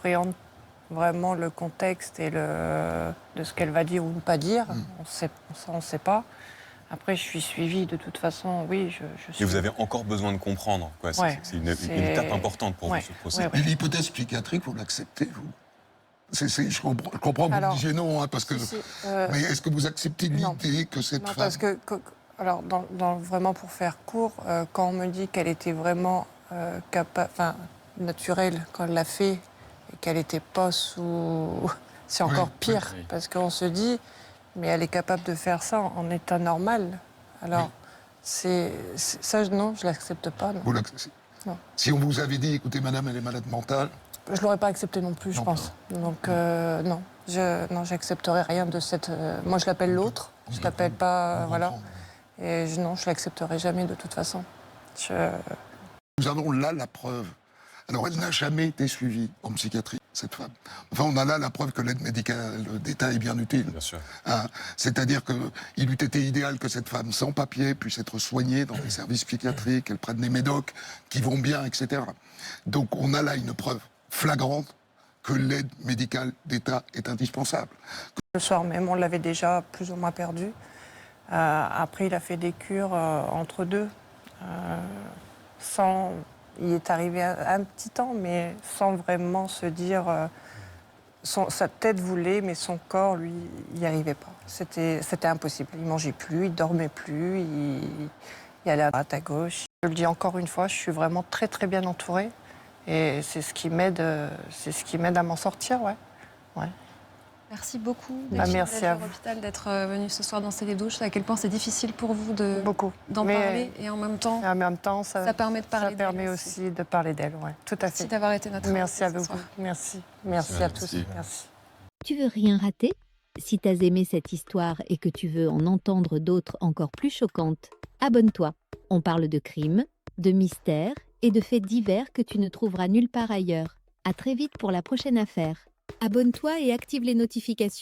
appréhende vraiment le contexte et de ce qu'elle va dire ou ne pas dire. On ne sait pas. Après, je suis suivie de toute façon, oui, je suis... Et vous avez encore besoin de comprendre, quoi. Ouais, C'est une étape importante pour vous, ce procès. Ouais. Mais l'hypothèse psychiatrique, vous l'acceptez, vous? Je comprends que vous me disiez non, hein, parce que... mais est-ce que vous acceptez l'idée que cette femme... Parce que alors, vraiment pour faire court, quand on me dit qu'elle était vraiment naturelle quand elle l'a fait, et qu'elle n'était pas sous... C'est encore pire, parce qu'on se dit, mais elle est capable de faire ça en état normal. Alors, ça, non, je ne l'accepte pas. Non. Vous l'acceptez? Non. Si on vous avait dit, écoutez, madame, elle est malade mentale... Je ne l'aurais pas accepté non plus, je pense. Donc, non, j'accepterai rien de cette... moi, je l'appelle l'autre, je ne l'appelle pas... voilà. Et non, je ne l'accepterai jamais de toute façon. Nous avons là la preuve. Alors, elle n'a jamais été suivie en psychiatrie, cette femme. Enfin, on a là la preuve que l'aide médicale d'État est bien utile. Bien sûr. Hein, c'est-à-dire qu'il eût été idéal que cette femme sans papier puisse être soignée dans les services psychiatriques, qu'elle prenne des médocs qui vont bien, etc. Donc, on a là une preuve flagrante que l'aide médicale d'État est indispensable. Le soir même, on l'avait déjà plus ou moins perdu. Après, il a fait des cures entre deux. Il est arrivé un petit temps, mais sans vraiment se dire... sa tête voulait, mais son corps, lui, il n'y arrivait pas. C'était impossible. Il ne mangeait plus, il ne dormait plus, il allait à droite, à gauche. Je le dis encore une fois, je suis vraiment très très bien entourée. Et c'est ce qui m'aide à m'en sortir, ouais. Merci beaucoup merci à vous. d'être venu ce soir dans les douches. À quel point c'est difficile pour vous d'en parler et en même temps, ça permet de parler d'elle. Ça permet aussi de parler d'elle, ouais. Tout à fait. Merci d'avoir été notre Merci à invité vous. ce soir. Merci à tous. Merci. Tu veux rien rater? Si t'as aimé cette histoire et que tu veux en entendre d'autres encore plus choquantes, abonne-toi. On parle de crimes, de mystères et de faits divers que tu ne trouveras nulle part ailleurs. À très vite pour la prochaine affaire. Abonne-toi et active les notifications.